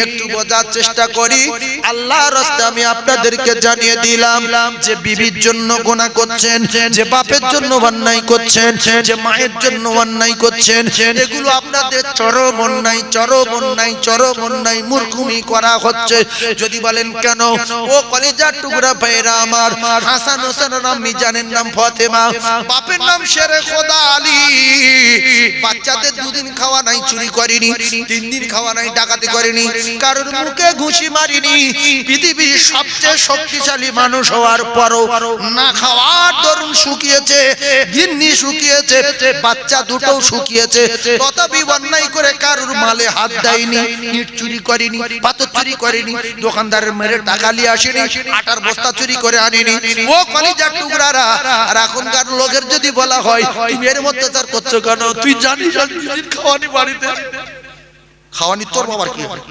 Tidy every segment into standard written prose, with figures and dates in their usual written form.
একটু বোঝার চেষ্টা করি। আল্লাহর রাস্তায় আমি আপনাদেরকে জানিয়ে দিলাম যে বিবির জন্য গুনাহ করছেন, যে বাপের জন্য অন্যায় করছেন, যে মায়ের জন্য অন্যায় করছেন, এগুলো আপনাদের চরম অন্যায়, চরম অন্যায়, চরম অন্যায়, মূর্খমি করা হচ্ছে। যদি বলেন কেন, ও কলিজার টুকরা ভাইরা আমার, হাসান হোসেনের নাম মিজানের নাম ফাতেমা, বাপের নাম শেরে খোদা আলী, বাচ্চাদের দুদিন খাওয়া নাই চুরি করেনি, 3 দিন খাওয়া নাই ডাকাতি করেনি, কারোর মুখে ঘুষি মারিনি। পৃথিবীর সবচেয়ে শক্তিশালী মানুষ হওয়ার পরও না খাওয়ার দরুন শুকিয়েছে, গিন্নি শুকিয়েছে, বাচ্চা দুটোও শুকিয়েছে, তথাপি অন্যায় করে কারোর মালে হাত দেয়নি, ইট চুরি করেনি, পাথর চুরি করেনি, দোকানদারের মেরে টাকা নিয়ে আসেনি, আটার বস্তা চুরি করে আনেনি। ও কলিজার টুকরারা, আর এখনকার লোকের যদি বলা হয় তুমি এর মধ্যে তার করছো কেন, তুই জানিস খাওয়ানি বাড়িতে খাওয়ানি তোর বাবার কি হয়?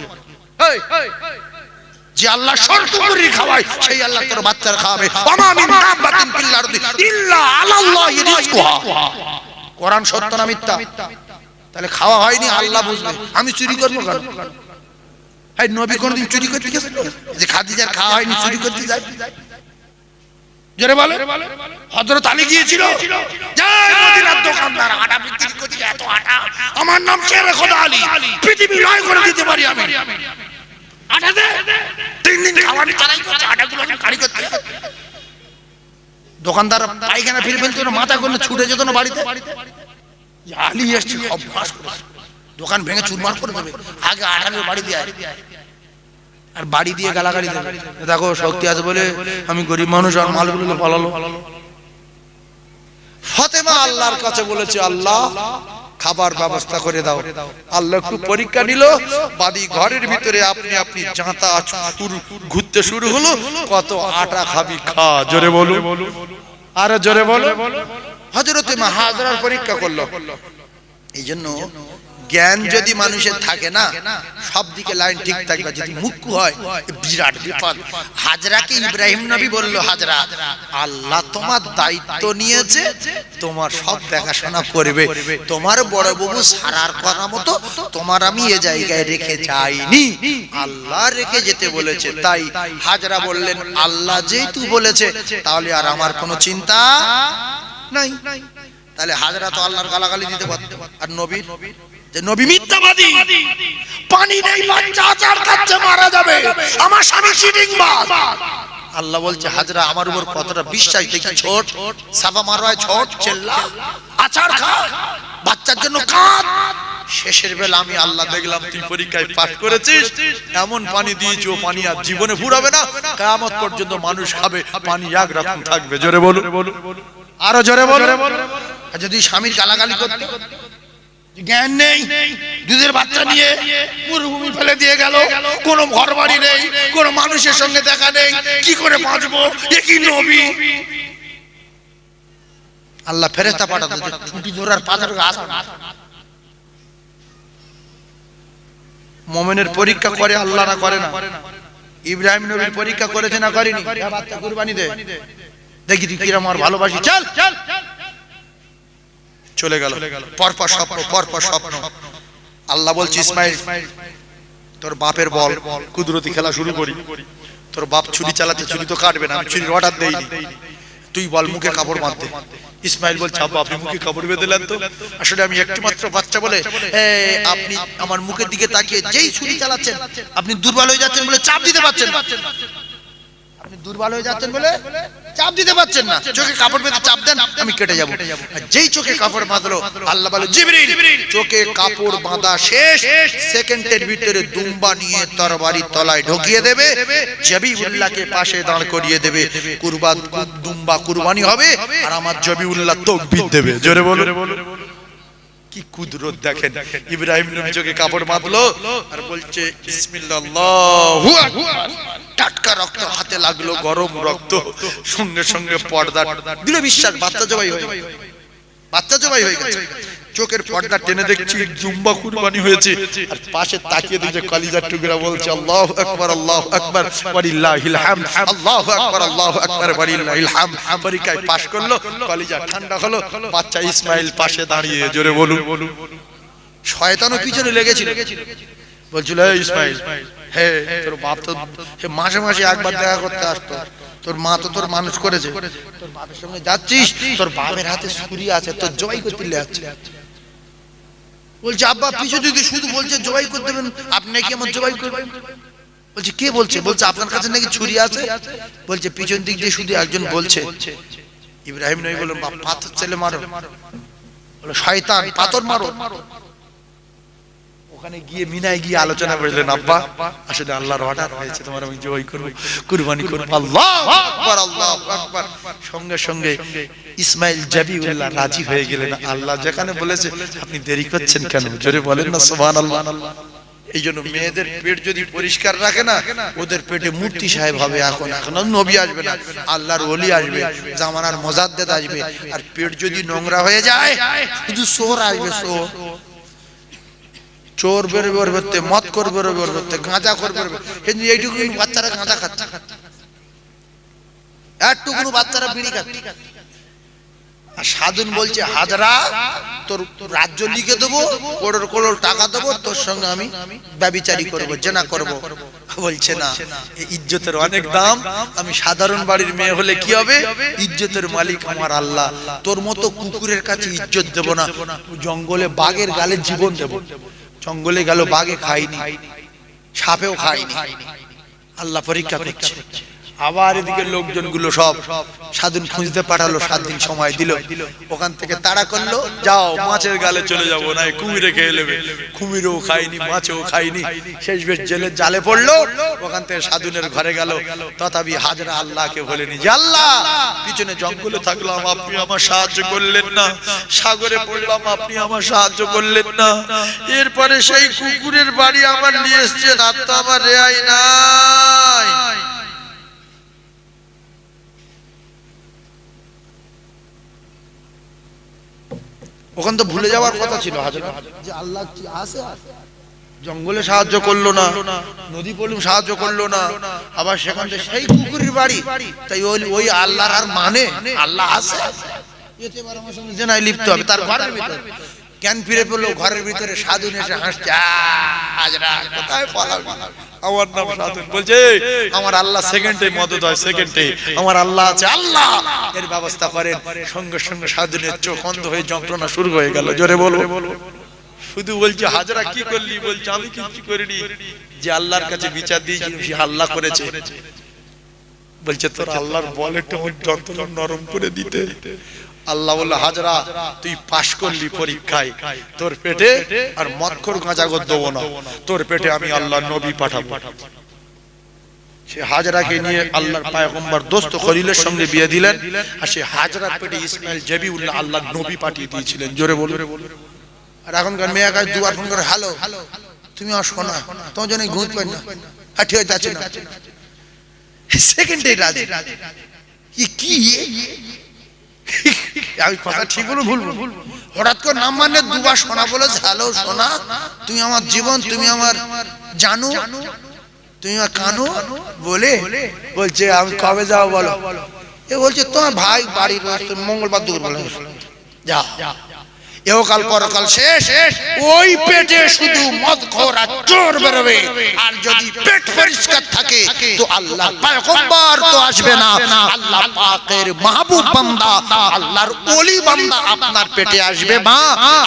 যে আল্লাহ শর্ত করে খাওয়ায় সেই আল্লাহ তোর বাচ্চার খাওয়াবে। ওমা মিন দাব্বাতিন ফিল আরদি ইল্লা আলাল্লাহি রিজকুহা। কোরআন সত্য না মিথ্যা? তাহলে খাওয়া হয়নি আল্লাহ বুঝবে, আমি চুরি করব কেন? এই নবী কোনদিন চুরি করতে গেছিল? যে খাদিজার খাওয়া হয়নি চুরি করতে যায়? জোরে বলে। হযরত আলী গিয়েছিল, জয় মদিনার দোকানদার, আটা বিক্রি করতে, এত আটা, আমার নাম শেরে খোদা আলী, পৃথিবী লয় করে দিতে পারি আমি, আটা দে। 3 দিন খাওয়ানি তারাই করছে, আটাগুলো গাড়ি করতে। দোকানদার পায়খানা ফিরে ফেলতো না, মাথা করে ছুটে যেত না বাড়িতে। আলী এসছে, অভ্যাস করে দোকান ভেঙে চুরমার করে দেবে, আগে আটালে বাড়ি দিয়ে আর বাড়ি দিয়ে গালাগালি দেবে। দেখো শক্তি আছে বলে আমি গরিব মানুষ, আর মালগুলো পালালো। ফাতেমা আল্লাহর কাছে বলেছে, আল্লাহ খাবার ব্যবস্থা করে দাও। আল্লাহ একটু পরীক্ষা নিল, বাড়ি ঘরের ভিতরে আপনি আপনি জাঁতা ঘুরতে শুরু হলো, কত আটা খাবি খা। জোরে বলো, আরে জোরে বলো। হযরতে মা হাজরার পরীক্ষা করলো। এই জন্য জ্ঞান যদি মানুষের থাকে না, সব দিকে লাইন ঠিক থাকবে। যদি মুখ্য হয় বিরাট বিপদ। হাজরাকে ইব্রাহিম নবী বলল, হাজরা আল্লাহ তোমার দায়িত্ব নিয়েছে, তোমার সব দেখাশোনা করবে, তোমার বড় বাবু সারার কথা মতো তোমার আমি এ জায়গায় রেখে যাইনি, আল্লাহ রেখে যেতে বলেছে। তাই হাজরা বললেন, আল্লাহ যেহেতু বলেছে তাহলে আর আমার কোনো চিন্তা নাই। তাহলে হাজরা তো আল্লাহর গালাগালি দিতে পারত। আর নবী, যে নবী মিথ্যাবাদী, পানি নেই বাচ্চা আচার খাচ্ছে মারা যাবে, আমার স্বামী চিটিংবাজ। আল্লাহ বলছে, হাজরা আমার উপর কতটা বিশ্বাস দেখি, ছোট সাফা মারওয়ায় ছোট চেল্লা, আচার খা, বাচ্চার জন্য কাঁদ। শেষের বেলা আমি আল্লাহ দেখলাম তুই পরীক্ষায় পাস করেছিস, এমন পানি দিয়েছি ও পানি আর জীবনে ফুরাবে না, কিয়ামত পর্যন্ত মানুষ খাবে, পানি একরকম থাকবে। জোরে বলো, আরো জোরে বলো। আর যদি স্বামীর গালাগালি করতে, জ্ঞান নেই, দুধের বাচ্চা নিয়ে মরুভূমি ফেলে দিয়ে গেল, কোন ঘর বাড়ি নেই, কোন মানুষের সঙ্গে দেখা নেই, কি করে বাঁচবো? এ কি নবী? আল্লাহ ফেরেশতা পাঠাতো, ছুটি ধরার পাথর গাছ। মুমিনের পরীক্ষা করে আল্লাহ, না করে না? ইব্রাহিম নবীর পরীক্ষা করেছে না করেনি? বাচ্চা কুরবানি দে, দেখি তুই কিরম আর ভালোবাসি, চল। চলে গেল, পরপর স্বপ্ন, পরপর স্বপ্ন। আল্লাহ বলছে, ইসমাইল তোর বাপের বল, কুদরতি খেলা শুরু করি। তোর বাপ ছুরি চালাতে, ছুরি তো কাটবে না, আমি ছুরির অর্ডার দেইনি, তুই বল মুখে কাপড় বাঁধতে। ইসমাইল বলছে, আব্বা আপনি মুখে কাপড় বেঁধেলেন তো? আসলে আমি একটি মাত্র বাচ্চা বলে আপনি আমার মুখের দিকে তাকিয়ে যেই ছুরি চালাচ্ছেন, আপনি দুর্বল হয়ে যাচ্ছেন বলে চাপ দিতে পারছেন, আপনি দুর্বল হয়ে যাচ্ছেন বলে চাপ দিতে পারছেন না, চোখে কাপড় বেঁধে চাপ দেন, আমি কেটে যাব। আর যেই চোখে কাপড় বাঁধলো, আল্লাহ বলে, জিবরিল চোখে কাপড় বাঁধা শেষ, সেকেন্ডের ভিতরে দুম্বা নিয়ে তরবারি তলায় ঢুকিয়ে দেবে, জবিউল্লাহকে পাশে দাঁড় করিয়ে দেবে, কুরবান দুম্বা কুরবানি হবে, আর আমার জবিউল্লাহ তাকবীর দেবে। জোরে বলো, কি কুদরত দেখেন। ইব্রাহিম নবী চোখে কাপড় বাঁধলো আর বলছে, বিসমিল্লাহ, আল্লাহু আকবার। টাটকা রক্ত হাতে লাগলো, গরম রক্ত, সঙ্গে সঙ্গে পর্দা দিল, বিশ্বাস বাচ্চা জবাই হয়ে গেছে। চোখের পর্দা টেনে দেখছি জুম্বা কুরবানি হয়েছে, আর পাশে তাকিয়ে দেখছে কলিজার টুকরা বলছে আল্লাহু আকবার ওয়ালিল্লাহিল হামদ, আল্লাহু আকবার ওয়ালিল্লাহিল হামদ। পরীক্ষায় পাশ করলো, কলিজা ঠান্ডা হলো, বাচ্চা ইসমাইল পাশে দাঁড়িয়ে, জোরে বলুন। শয়তানও পিছনে লেগেছিল, বলছিল এই ইসমাইল, হে তোর বাপ তো মাসে মাসে একবার দেখা করতে আসতো, তোর মা তো তোর মানুষ করেছে, তোর বাপের সঙ্গে যাচ্ছিস, তোর বাপের হাতে ছুরি আছে, তোর জবাই করতে যাচ্ছে। বলছে আব্বা পিছু দিদি শুধু বলছে জবাই করতে দেবেন, আপনি নাকি আমার জবাই করবেন। বলছে কে বলছে? বলছে আপনার কাছে নাকি ছুরি আছে। বলছে পিছন দিক দিয়ে শুধু একজন বলছে। ইব্রাহিম নবী বললেন বাপ পাথর ছেলে মারো, বলে শয়তান পাথর মারো। ওখানে গিয়ে মিনায় গিয়ে আলোচনা করলেন আব্বা আসলে আল্লাহর অর্ডার হয়েছে, তোমার আমি জবাই করব, কুরবানি করব। আল্লাহু আকবার, আল্লাহু আকবার। সঙ্গে সঙ্গে ইসমাইল জাবিউল্লাহ রাজি হয়ে গেলেন। আল্লাহ যেখানে বলেছে আপনি দেরি করছেন কেন? জোরে বলেন না সুবহানাল্লাহ। এই জন্য মেয়েদের পেট যদি পরিষ্কার রাখে না, ওদের পেটে মূর্তি সাহেব হবে। এখন নবী আসবে না, আল্লাহর ওলি আসবে, জামানার মুজাদ্দেদ আসবে। আর পেট যদি নোংরা হয়ে যায়, শুধু চোর আসবে, চোর। চোর বেরোবে ওর ভেতরে, মদ করবে ওর ভেতরে, গাঁজা করবে। কিন্তু এইটুকু বাচ্চারা গাঁজা খাচ্ছে, একটুকুনো বাচ্চারা বিড়ি খাচ্ছে। আর সাধুন বলছে হাজরা তোর রাজ্য লিখে দেবো, করোড় করোড় টাকা দেবো, তোর সঙ্গে আমি ব্যভিচারী করবো, জেনা করবো। বলছে না, এই ইজ্জতের অনেক দাম। আমি সাধারণ বাড়ির মেয়ে হলে কি হবে? ইজ্জতের মালিক আমার আল্লাহ। তোর মতো কুকুরের কাছে ইজ্জত দেব না, জঙ্গলে বাঘের গালে জীবন দেব। জঙ্গলে গেল বাঘে খাইনি, সাপেও খাইনি, আল্লাহ পরীক্ষা করছে। আবার এদিকে লোকজন গুলো সব সাধুন খুঁজতে পাঠালো, 7 দিন সময় দিল। ওখান থেকে তাড়া করলো, যাও মাছের গালে চলে যাবো, না কুমিরে খেয়ে নেবে। কুমিরও খাইনি, মাছও খাইনি, শেষ বেশ জেলের জালে পড়লো। ওখান থেকে সাধুনের ঘরে গেল। তথাপি হাজরা আল্লাহকে বলেনি যে আল্লাহ পিছনে জঙ্গলে থাকলাম, আপনি আমার সাহায্য করলেন না, সাগরে পড়লাম, আপনি আমার সাহায্য করলেন না। এরপরে সেই কুকুরের বাড়ি আমার নিয়ে এসছে, রাত তো আমার রেহাই নাই। ওখান তো ভুলে যাওয়ার কথা ছিল হাজরা, যে আল্লাহ কি আছে। জঙ্গলে সাহায্য করলো না, নদী পলুম সাহায্য করলো না, আবার সেখান থেকে সেই কুকুরের বাড়ি। তাই ওই আল্লাহর আর মানে আল্লাহ আছে, এতে এবার আমার সঙ্গে জেনায় লিপ্ত হবে। তার ঘরের ভিতরে জ্ঞান ফিরে পেলো, ঘরের ভিতরে সাধুন এসে হাসছে, হাজরা কোথায় পালাবি, আমার নাম সাধুন। বলছে আমার আল্লাহ সেকেন্ডে মদত হয়, সেকেন্ডে আমার আল্লাহ আছে, আল্লাহ এর ব্যবস্থা করেন। সঙ্গে সঙ্গে সাধুনের চোখ অন্ধ হয়ে যন্ত্রণা শুরু হয়ে গেল। জোরে বলো। শুধু বলছে হাজরা কি করলি? বলছে আমি কিছু করিনি, যে আল্লাহর কাছে বিচার দিয়েছি আল্লাহ করেছে। বলছে তোর আল্লাহর বলে তোমার যন্ত্রণা নরম করে দিতে। আল্লাহ বলল হাজরা তুই পাশ করলি পরীক্ষায়, তোর পেটে আর মদখোর গাঁজাগর দেবো না, তোর পেটে আমি আল্লাহর নবী পাঠাবো। সে হাজরাকে নিয়ে আল্লাহর পয়গম্বর দোস্ত খলিলের সঙ্গে বিয়ে দিলেন। আর সে হাজরার পেটে ইসমাইল জাবিউল্লাহ আল্লাহর নবী পাঠিয়ে দিয়েছিলেন। জোরে বলো। আর এখনকার মেয়ে কাছে দুবার ফোন করে, হ্যালো তুমি আমার শোনা, তোমার জন্য ঘুম পাই না, ঠিক আছে না, সেকেন্ডে রাজি। কি আমি কথা ঠিক বলবো ভুল বলবো? হঠাৎ করে নাম মানে দুবার শোনা বলে, হ্যালো শোনা তুমি আমার জীবন, তুমি আমার জানো, তুমি আমার কানো বলে বলছে আমি কবে যাও বলো। এ বলছে তোমার ভাই বাড়ির মঙ্গলবার দুপুর বলে যাও। এহকাল পরকাল শেষ, ওই পেটে শুধু মদখোর আর চোর বেরোবে। আর যদি পেট পরিষ্কার থাকে তো আল্লাহ পয়গম্বর তো আসবে না, আল্লাহ পাকের মাহবুব বান্দা, আল্লাহর ওলি বান্দা আপনার পেটে আসবে। মা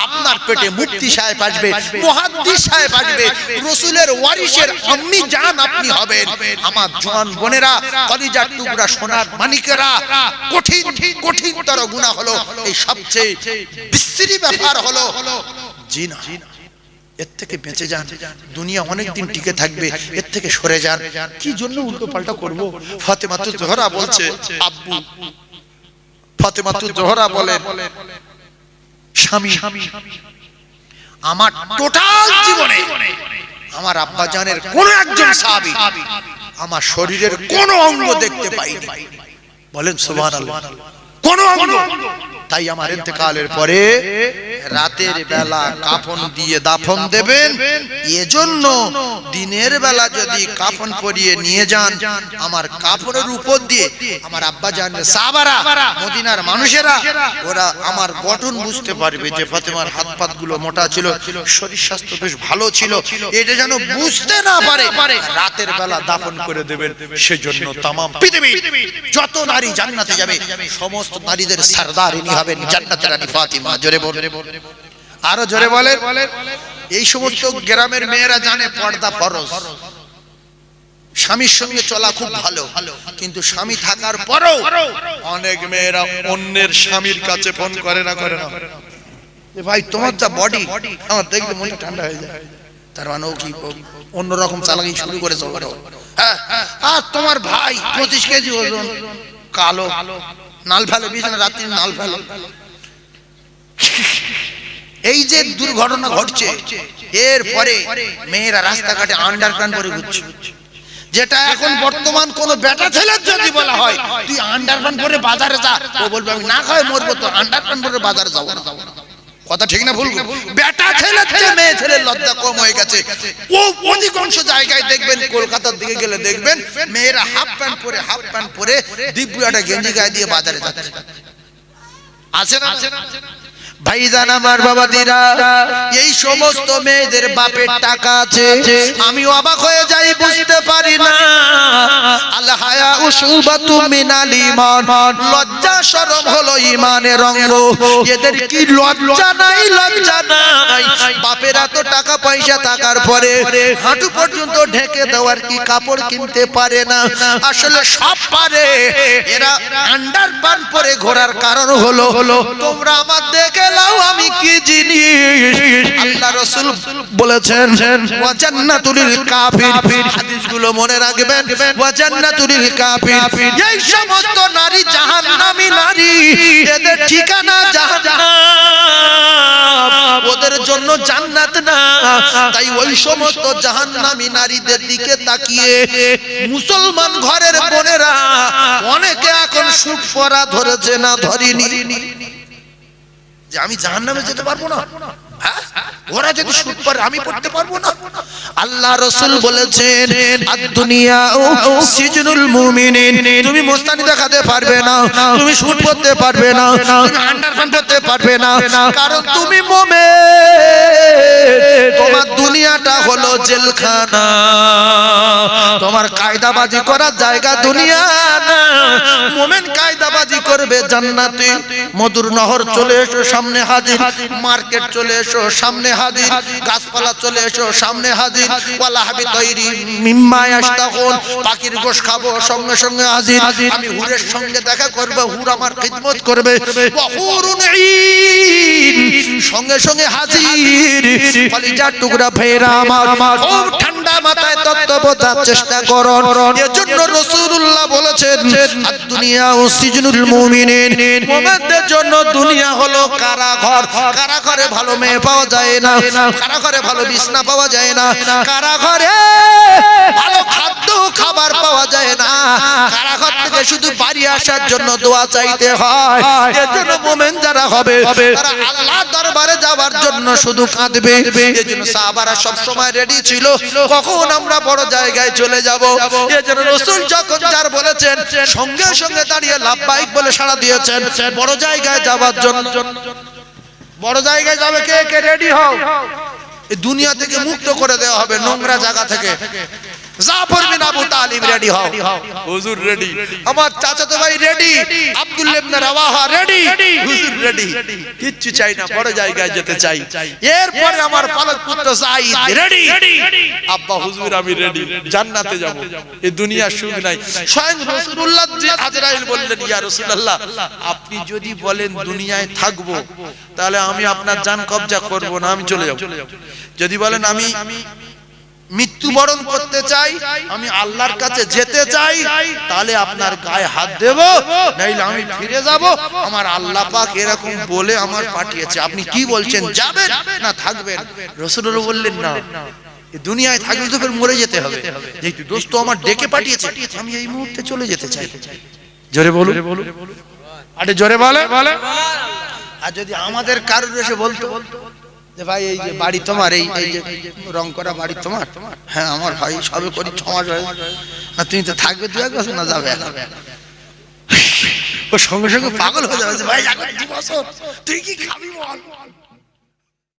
আপনার পেটে মুফতি সাহেব আসবে, মুহাদ্দিস সাহেব আসবে, রাসূলের ওয়ারিসের আম্মি জান আপনি হবেন। আমার জওয়ান বোনেরা, কলিজার টুকরা, সোনার মানিকেরা, কঠিন কঠিনতর গুনাহ হলো এই সবচেয়ে বিশ্রী ব্যাপার হলো জিনা। এর থেকে বেঁচে যান, দুনিয়া অনেক দিন টিকে থাকবে, এর থেকে সরে যান। কি জন্য উল্টো পাল্টা করব? ফাতেমাতুজ জোহরা বলছে, আব্বু ফাতেমাতুজ জোহরা বলেন স্বামী আমার টোটাল জীবনে আমার আব্বা জানের কোন একজন সাহাবী আমার শরীরের কোন অঙ্গ দেখতে পাইনি। বলেন সুবহানাল্লাহ, কোন অঙ্গ। তাই আমার ইন্তেকালের পরে রাতের বেলা কাফন দিয়ে দাফন দেবেন। এজন্য দিনের বেলা যদি কাফন পরিয়ে নিয়ে যান, আমার কাফনের উপর দিয়ে আমার আব্বা জান সাহাবারা, মদিনার মানুষেরা, ওরা আমার গঠন বুঝতে পারবে যে ফাতেমার হাত পাত গুলো মোটা ছিল, শরীর স্বাস্থ্য বেশ ভালো ছিল, এটা যেন বুঝতে না পারে, রাতের বেলা দাফন করে দেবেন। সেজন্য তামাম পৃথিবী যত নারী জান্নাতে যাবে, সমস্ত নারীদের সরদার ইনি হবেন জান্নাতের রানী ফাতিমা। জোরে বলেন, আরো জোরে বলেন। এই সমস্ত গ্রামের মেয়েরা জানে পর্দা ফরজ, স্বামীর সঙ্গে চলা খুব ভালো, কিন্তু স্বামী থাকার পরেও অনেক মেয়েরা অন্যের স্বামীর কাছে ফোন করে না ভাই তোমার যা বডি, আমার দেখলে মনটা ঠান্ডা হয়ে যায়। তার মানে ও কি অন্যরকম চালাকি শুরু করেছে। আর তোমার ভাই 25 কেজি ওজন, কালো, নাল ফেলে বিছানা, রাত্রি নাল ফেলে। এই যে দুর্ঘটনা ঘটছে, এরপরে মেয়েরা রাস্তাঘাটে আন্ডারপ্যান্ট পরে ঘুরছে, যেটা এখন বর্তমান কোন বেটা ছেলের যদি বলা হয় তুই আন্ডারপ্যান্ট পরে বাজারে যা, ও বলবে আমি না খাই মরবো, তো আন্ডারপ্যান্ট পরে বাজারে যাবো না। কথা ঠিক না ভুল? বেটা ছেলের চেয়ে মেয়ে ছেলের লজ্জা কম হয়ে গেছে। ও অধিকাংশ জায়গায় দেখবেন, কলকাতার দিকে গেলে দেখবেন মেয়েরা হাফ প্যান্ট পরে দিব্যুয়াটা গেঞ্জি গায়ে দিয়ে বাজারে যাচ্ছে। আছে না ভাইজান আমার বাবাদিরা? এই সমস্ত মেয়েদের বাপের টাকা আছে, আমি অবাক হয়ে যাই, বুঝতে পারি না। আল হায়া উশুবাতুম মিনাল ঈমান, লজ্জা শরম হলো ঈমানের অঙ্গ। এদের কি লজ্জা নাই? লজ্জা নাই। বাপের এত টাকা পয়সা থাকার পরে হাঁটু পর্যন্ত ঢেকে দেওয়ার কি কাপড় কিনতে পারে না? আসলে সব পারে, এরা আন্ডারপ্যান্ট পরে ঘোরার কারণ হলো তোমরা আমার দেখে লাও আমি কি জিনিস। আল্লাহ রাসূল বলেছেন ওয়া জান্নাতুল কাফির, হাদিসগুলো মনে রাখবেন, ওয়া জান্নাতুল কাফির। এই সমস্ত নারী জাহান্নামী নারী, এদের ঠিকানা জাহান্নাম, ওদের জন্য জান্নাত না। তাই ওই সমস্ত জাহান্নামী নারীদের দিকে তাকিয়ে মুসলমান ঘরের বোনেরা অনেকে এখন সুট পরা ধরেছে না ধরিনি, যে আমি জাহান্নামে যেতে পারবো না, ওরা যদি সুট পরে আমি পড়তে পারবো না। আল্লাহ রাসূল বলেছেন আদ-দুনিয়া সিজনুল মুমিনিন, তুমি মস্তানি দেখাতে পারবে না, তুমি সুট পরতে পারবে না, তুমি আন্ডারপ্যান্ট পরতে পারবে না, কারণ তুমি মুমিন। তোমার দুনিয়াটা হলো জেলখানা, তোমার কায়দাবাজি করার জায়গা দুনিয়া না। মুমিন কায়দাবাজি করবে জান্নাতে। মধুর নহর চলে এসো সামনে হাজির, মার্কেট চলে এসো সামনে হাজির, গাছপালা চলে এসো সামনে হাজির, ওয়ালা হাবি তৈরি মিম্মা ইয়াশতাকুন, পাখির গোশ খাবো সঙ্গে সঙ্গে হাজির। আমি হুরের সঙ্গে দেখা করব, হুর আমার খিদমত করবে, ওয়া হুরুন ঈন, সঙ্গে সঙ্গে হাজির। কলিজার টুকরা ভাইরা আমার, খুব ঠান্ডা মাথায় তত্ত্ব বোঝার চেষ্টা করুন। এজন্য রাসূলুল্লাহ বলেছেন আদ-দুনিয়া সিজনুল মুমিনিন, মুমিনদের জন্য দুনিয়া হলো কারাঘর। কারাঘরে ভালো মেয়ে পাওয়া যায় না, কারাঘরে ভালো বিছনা পাওয়া যায় না, কারাঘরে ভালো খাদ্য খাবার পাওয়া যায় না, কারাঘর থেকে শুধু বাড়ি আসার জন্য দোয়া চাইতে হয়। এজন্য মুমিন যারা হবে তারা আল্লাহর দরবারে যাওয়ার জন্য শুধু কাঁদবে। এজন্য সাহাবারা সব সময় রেডি ছিল, কখন আমরা বড় জায়গায় চলে যাব। এজন্য রাসূল যখন যার বলেছেন সঙ্গে সঙ্গে দাঁড়িয়ে লাব্বাইক বলে সাড়া দিয়েছেন বড় জায়গায় যাওয়ার জন্য। বড় জায়গায় যাবে কে কে? রেডি হও, এই দুনিয়া থেকে মুক্ত করে দেওয়া হবে, নোংরা জায়গা থেকে। জাফর বিন আবু তালিব রেডি হও, হুজুর রেডি, আমার চাচাতো ভাই রেডি, আব্দুল্লাহ ইবনে রাওয়াহা রেডি, হুজুর রেডি। কিচ্ছু চাই না, বড় জায়গায় যেতে চাই। এরপরে আমার পালক পুত্র যায়েদ রেডি, আব্বা হুজুর আমি রেডি, জান্নাতে যাব, এই দুনিয়ার সুখ নাই। স্বয়ং রাসূলুল্লাহ জি আজরাইল বললেন ইয়া রাসূলুল্লাহ, আপনি যদি বলেন দুনিয়ায় থাকবো, তাহলে আমি আপনার জান কবজা করব না, আমি চলে যাব। যদি বলেন আমি মৃত্যুবরণ করতে চাই, আমি আল্লাহর কাছে যেতে চাই, তাহলে আপনার গায়ে হাত দেব, নাইলে আমি ফিরে যাব। আমার আল্লাহ পাক এরকম বলে আমার পাঠিয়েছে। আপনি কি বলছেন, যাবেন না থাকবেন? রাসূলুল্লাহ বললেন না, এই দুনিয়ায় থাকলে তো ফের মরে যেতে হবে, যেহেতু দোস্ত আমার ডেকে পাঠিয়েছে, আমি এই মুহূর্তে চলে যেতে চাই। জোরে বলুন, আরে জোরে বলে। আর যদি আমাদের কারোর এসে বলতো যে ভাই এই যে বাড়ি তোমার, এই যে রং করা বাড়ি তোমার, হ্যাঁ আমার ভাই সবে করি 6 মাস হয়ে, না তুমি তো থাকবে 2 বছর, না যাবে ও সঙ্গে সঙ্গে পাগল হয়ে যাবে, ভাই 2 বছর তুই কি খাবি বল।